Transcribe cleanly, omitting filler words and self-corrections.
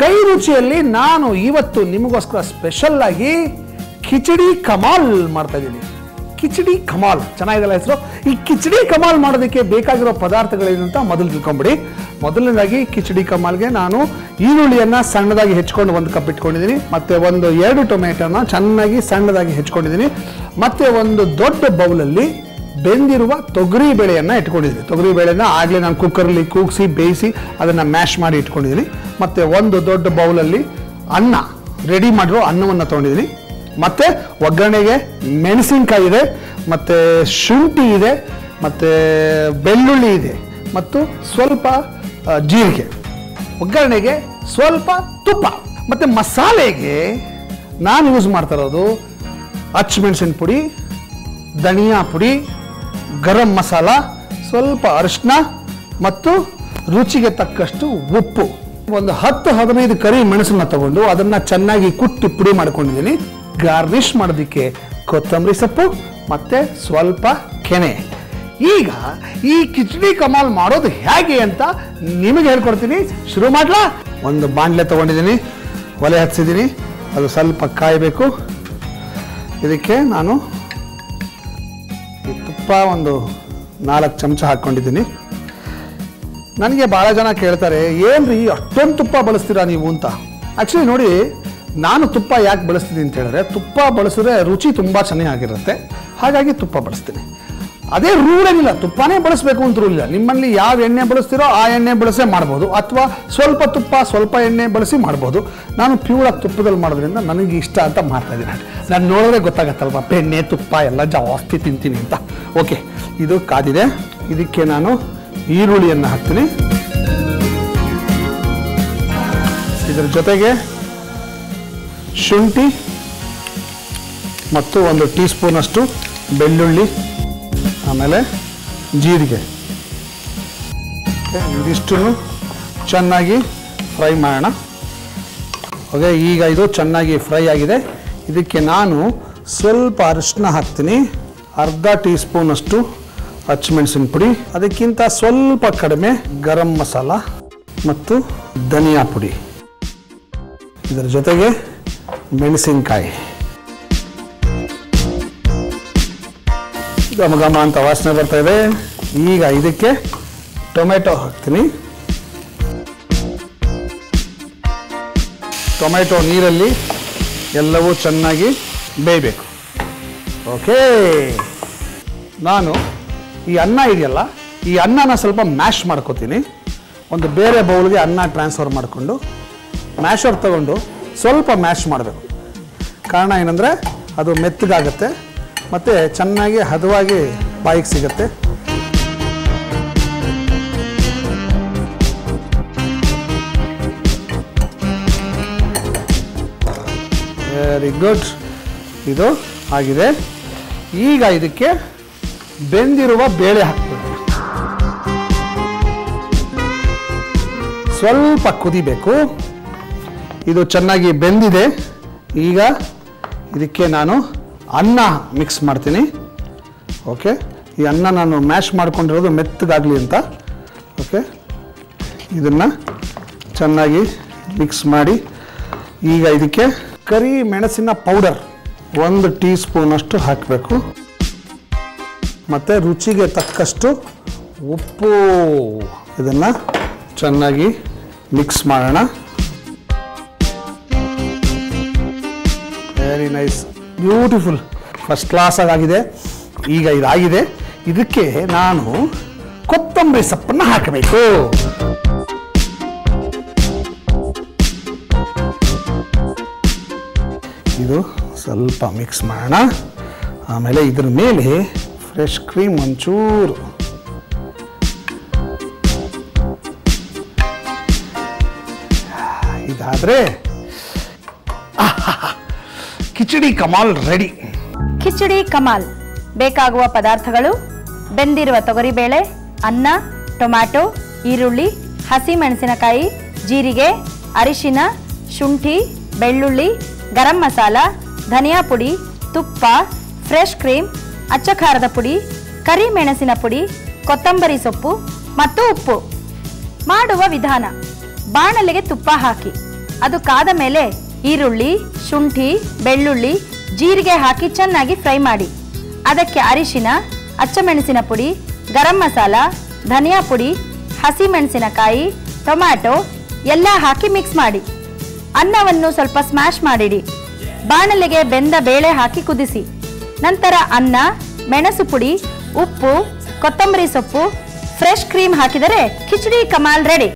ಕೈ ರುಚಿಯಲ್ಲಿ ನಾನು ಇವತ್ತು ನಿಮಗೋಸ್ಕರ ಸ್ಪೆಷಲ್ ಆಗಿ ಕಿಚಡಿ ಕಮಾಲ್ ಮಾಡ್ತಾ ಇದ್ದೀನಿ. ಕಿಚಡಿ ಕಮಾಲ್ ಚೆನ್ನಾಗಿದೆಲ್ಲ ಹೆಸರು. ಈ ಕಿಚಡಿ ಕಮಾಲ್ ಮಾಡೋದಕ್ಕೆ ಬೇಕಾಗಿರೋ ಪದಾರ್ಥಗಳೇನು ಅಂತ ಮೊದಲು ತಿಳ್ಕೊಂಬಿಡಿ. ಮೊದಲನೇದಾಗಿ ಕಿಚಡಿ ಕಮಾಲ್ಗೆ ನಾನು ಈರುಳ್ಳಿಯನ್ನು ಸಣ್ಣದಾಗಿ ಹೆಚ್ಚಿಕೊಂಡು 1 ಕಪ್ ಇಟ್ಕೊಂಡಿದ್ದೀನಿ. ಮತ್ತು 2 ಟೊಮೆಟೊನ ಚೆನ್ನಾಗಿ ಸಣ್ಣದಾಗಿ ಹೆಚ್ಚಿಕೊಂಡಿದ್ದೀನಿ. ಮತ್ತು ಒಂದು ದೊಡ್ಡ ಬೌಲಲ್ಲಿ ಬೆಂದಿರುವ ತೊಗರಿ ಬೇಳೆಯನ್ನು ಇಟ್ಕೊಂಡಿದ್ದೀನಿ. ತೊಗರಿ ಬೇಳೆನ ಆಗಲೇ ನಾನು ಕುಕ್ಕರಲ್ಲಿ ಕೂಗಿಸಿ ಬೇಯಿಸಿ ಅದನ್ನು ಮ್ಯಾಶ್ ಮಾಡಿ ಇಟ್ಕೊಂಡಿದ್ದೀನಿ. ಮತ್ತು ಒಂದು ದೊಡ್ಡ ಬೌಲಲ್ಲಿ ಅನ್ನ ರೆಡಿ ಮಾಡಿರೋ ಅನ್ನವನ್ನು ತೊಗೊಂಡಿದ್ದೀನಿ. ಮತ್ತು ಒಗ್ಗರಣೆಗೆ ಮೆಣಸಿನಕಾಯಿ ಇದೆ, ಮತ್ತು ಶುಂಠಿ ಇದೆ, ಮತ್ತು ಬೆಳ್ಳುಳ್ಳಿ ಇದೆ, ಮತ್ತು ಸ್ವಲ್ಪ ಜೀರಿಗೆ, ಒಗ್ಗರಣೆಗೆ ಸ್ವಲ್ಪ ತುಪ್ಪ, ಮತ್ತು ಮಸಾಲೆಗೆ ನಾನು ಯೂಸ್ ಮಾಡ್ತಾ ಇರೋದು ಹಸಿಮೆಣಸಿನ ಪುಡಿ, ಧನಿಯಾ ಪುಡಿ, ಗರಂ ಮಸಾಲ, ಸ್ವಲ್ಪ ಅರಿಶಿನ ಮತ್ತು ರುಚಿಗೆ ತಕ್ಕಷ್ಟು ಉಪ್ಪು. ಒಂದು 10-15 ಕರಿ ಮೆಣಸನ್ನ ತಗೊಂಡು ಅದನ್ನು ಚೆನ್ನಾಗಿ ಕುಟ್ಟಿ ಪುಡಿ ಮಾಡ್ಕೊಂಡಿದ್ದೀನಿ. ಗಾರ್ನಿಷ್ ಮಾಡೋದಕ್ಕೆ ಕೊತ್ತಂಬರಿ ಸೊಪ್ಪು ಮತ್ತು ಸ್ವಲ್ಪ ಕೆನೆ. ಈಗ ಈ ಕಿಚಡಿ ಕಮಾಲ್ ಮಾಡೋದು ಹೇಗೆ ಅಂತ ನಿಮಗೆ ಹೇಳ್ಕೊಡ್ತೀನಿ. ಶುರು ಮಾಡ್ಲಾ? ಒಂದು ಬಾಣಲೆ ತೊಗೊಂಡಿದ್ದೀನಿ, ಒಲೆ ಹಚ್ಚಿದ್ದೀನಿ, ಅದು ಸ್ವಲ್ಪ ಕಾಯಬೇಕು. ಇದಕ್ಕೆ ನಾನು ತುಪ್ಪ ಒಂದು 4 ಚಮಚ ಹಾಕ್ಕೊಂಡಿದ್ದೀನಿ. ನನಗೆ ಭಾಳ ಜನ ಕೇಳ್ತಾರೆ, ಏನ್ರಿ ಅಷ್ಟೊಂದು ತುಪ್ಪ ಬಳಸ್ತೀರಾ ನೀವು ಅಂತ. ಆ್ಯಕ್ಚುಲಿ ನೋಡಿ, ನಾನು ತುಪ್ಪ ಯಾಕೆ ಬಳಸ್ತೀನಿ ಅಂತ ಹೇಳಿದ್ರೆ, ತುಪ್ಪ ಬಳಸಿದ್ರೆ ರುಚಿ ತುಂಬ ಚೆನ್ನಾಗಿರುತ್ತೆ, ಹಾಗಾಗಿ ತುಪ್ಪ ಬಳಸ್ತೀನಿ. ಅದೇ ರೂಲ್ ಏನಿಲ್ಲ, ತುಪ್ಪನೇ ಬಳಸಬೇಕು ಅಂತ ರೂಲ್ ಇಲ್ಲ. ನಿಮ್ಮಲ್ಲಿ ಯಾವ ಎಣ್ಣೆ ಬಳಸ್ತೀರೋ ಆ ಎಣ್ಣೆ ಬಳಸೇ ಮಾಡ್ಬೋದು, ಅಥವಾ ಸ್ವಲ್ಪ ತುಪ್ಪ ಸ್ವಲ್ಪ ಎಣ್ಣೆ ಬಳಸಿ ಮಾಡ್ಬೋದು. ನಾನು ಪ್ಯೂರಾಗಿ ತುಪ್ಪದಲ್ಲಿ ಮಾಡೋದ್ರಿಂದ ನನಗೆ ಇಷ್ಟ ಅಂತ ಮಾಡ್ತಾಯಿದ್ದೀನಿ. ನಾನು ನೋಡಿದ್ರೆ ಗೊತ್ತಾಗತ್ತಲ್ವ, ಬೆಣ್ಣೆ ತುಪ್ಪ ಎಲ್ಲ ಜಾಸ್ತಿ ತಿಂತೀನಿ ಅಂತ. ಓಕೆ, ಇದು ಕಾದಿದೆ. ಇದಕ್ಕೆ ನಾನು ಈರುಳ್ಳಿಯನ್ನು ಹಾಕ್ತೀನಿ. ಇದರ ಜೊತೆಗೆ ಶುಂಠಿ ಮತ್ತು 1 ಟೀ ಸ್ಪೂನಷ್ಟು ಬೆಳ್ಳುಳ್ಳಿ, ಆಮೇಲೆ ಜೀರಿಗೆ, ಇದಿಷ್ಟನ್ನು ಚೆನ್ನಾಗಿ ಫ್ರೈ ಮಾಡೋಣ. ಓಕೆ, ಈಗ ಇದು ಚೆನ್ನಾಗಿ ಫ್ರೈ ಆಗಿದೆ. ಇದಕ್ಕೆ ನಾನು ಸ್ವಲ್ಪ ಅರಿಶಿನ ಹಾಕ್ತೀನಿ, ಅರ್ಧ ಟೀ ಸ್ಪೂನಷ್ಟು ಹಸಿಮೆಣಸಿನ ಪುಡಿ, ಅದಕ್ಕಿಂತ ಸ್ವಲ್ಪ ಕಡಿಮೆ ಗರಂ ಮಸಾಲ ಮತ್ತು ಧನಿಯಾ ಪುಡಿ, ಇದರ ಜೊತೆಗೆ ಮೆಣಸಿನಕಾಯಿ. ಘಮ ಘಮ ಅಂತ ವಾಸನೆ ಬರ್ತಾ ಇದೆ. ಈಗ ಇದಕ್ಕೆ ಟೊಮೆಟೊ ಹಾಕ್ತೀನಿ. ಟೊಮೆಟೊ ನೀರಲ್ಲಿ ಎಲ್ಲವೂ ಚೆನ್ನಾಗಿ ಬೇಯಬೇಕು. ಓಕೆ, ನಾನು ಈ ಅನ್ನ ಇದೆಯಲ್ಲ, ಈ ಅನ್ನನ ಸ್ವಲ್ಪ ಮ್ಯಾಶ್ ಮಾಡ್ಕೋತೀನಿ. ಒಂದು ಬೇರೆ ಬೌಲ್ಗೆ ಅನ್ನ ಟ್ರಾನ್ಸ್ಫರ್ ಮಾಡಿಕೊಂಡು ಮ್ಯಾಶರ್ ತಗೊಂಡು ಸ್ವಲ್ಪ ಮ್ಯಾಶ್ ಮಾಡಬೇಕು. ಕಾರಣ ಏನಂದರೆ ಅದು ಮೆತ್ತಗಾಗುತ್ತೆ ಮತ್ತು ಚೆನ್ನಾಗಿ ಹದವಾಗಿ ಬಾಯಿಗೆ ಸಿಗುತ್ತೆ. ವೆರಿ ಗುಡ್, ಇದು ಆಗಿದೆ. ಈಗ ಇದಕ್ಕೆ ಬೆಂದಿರುವ ಬೇಳೆ ಹಾಕ್ಬೇಕು. ಸ್ವಲ್ಪ ಕುದಿಬೇಕು. ಇದು ಚೆನ್ನಾಗಿ ಬೆಂದಿದೆ. ಈಗ ಇದಕ್ಕೆ ನಾನು ಅನ್ನ ಮಿಕ್ಸ್ ಮಾಡ್ತೀನಿ. ಓಕೆ, ಈ ಅನ್ನ ನಾನು ಮ್ಯಾಶ್ ಮಾಡ್ಕೊಂಡಿರೋದು ಮೆತ್ತಗಾಗಲಿ ಅಂತ. ಓಕೆ, ಇದನ್ನು ಚೆನ್ನಾಗಿ ಮಿಕ್ಸ್ ಮಾಡಿ ಈಗ ಇದಕ್ಕೆ ಕರಿ ಮೆಣಸಿನ ಪೌಡರ್ 1 ಟೀ ಸ್ಪೂನಷ್ಟು ಹಾಕಬೇಕು. ಮತ್ತು ರುಚಿಗೆ ತಕ್ಕಷ್ಟು ಉಪ್ಪು. ಇದನ್ನು ಚೆನ್ನಾಗಿ ಮಿಕ್ಸ್ ಮಾಡೋಣ. Very nice, beautiful, first class ಆಗಿದೆ. ಈಗ ಇದಾಗಿದೆ. ಇದಕ್ಕೆ ನಾನು ಕೊತ್ತಂಬರಿ ಸೊಪ್ಪನ್ನು ಹಾಕಬೇಕು. ಇದು ಸ್ವಲ್ಪ ಮಿಕ್ಸ್ ಮಾಡೋಣ. ಆಮೇಲೆ ಇದ್ರ ಮೇಲೆ ಫ್ರೆಶ್ ಕ್ರೀಮ್ ಒಂಚೂರು. ಇದಾದರೆ ಕಿಚಡಿ ಕಮಾಲ್ ರೆಡಿ. ಕಿಚಡಿ ಕಮಾಲ್ ಬೇಕಾಗುವ ಪದಾರ್ಥಗಳು: ಬೆಂದಿರುವ ತೊಗರಿಬೇಳೆ, ಅನ್ನ, ಟೊಮ್ಯಾಟೊ, ಈರುಳ್ಳಿ, ಹಸಿ ಮೆಣಸಿನಕಾಯಿ, ಜೀರಿಗೆ, ಅರಿಶಿನ, ಶುಂಠಿ, ಬೆಳ್ಳುಳ್ಳಿ, ಗರಂ ಮಸಾಲ, ಧನಿಯಾ ಪುಡಿ, ತುಪ್ಪ, ಫ್ರೆಶ್ ಕ್ರೀಮ್, ಅಚ್ಚ ಖಾರದ ಪುಡಿ, ಕರಿ ಮೆಣಸಿನ ಪುಡಿ, ಕೊತ್ತಂಬರಿ ಸೊಪ್ಪು ಮತ್ತು ಉಪ್ಪು. ಮಾಡುವ ವಿಧಾನ: ಬಾಣಲೆಗೆ ತುಪ್ಪ ಹಾಕಿ ಅದು ಕಾದ ಮೇಲೆ ಈರುಳ್ಳಿ, ಶುಂಠಿ, ಬೆಳ್ಳುಳ್ಳಿ, ಜೀರಿಗೆ ಹಾಕಿ ಚೆನ್ನಾಗಿ ಫ್ರೈ ಮಾಡಿ. ಅದಕ್ಕೆ ಅರಿಶಿನ, ಅಚ್ಚಮೆಣಸಿನ ಪುಡಿ, ಗರಂ ಮಸಾಲ, ಧನಿಯಾ ಪುಡಿ, ಹಸಿಮೆಣಸಿನಕಾಯಿ, ಟೊಮ್ಯಾಟೊ ಎಲ್ಲ ಹಾಕಿ ಮಿಕ್ಸ್ ಮಾಡಿ. ಅನ್ನವನ್ನು ಸ್ವಲ್ಪ ಸ್ಮ್ಯಾಶ್ ಮಾಡಿಡಿ. ಬಾಣಲೆಗೆ ಬೆಂದ ಬೇಳೆ ಹಾಕಿ ಕುದಿಸಿ. ನಂತರ ಅನ್ನ, ಮೆಣಸು ಪುಡಿ, ಉಪ್ಪು, ಕೊತ್ತಂಬರಿ ಸೊಪ್ಪು, ಫ್ರೆಶ್ ಕ್ರೀಮ್ ಹಾಕಿದರೆ ಕಿಚಡಿ ಕಮಾಲ್ ರೆಡಿ.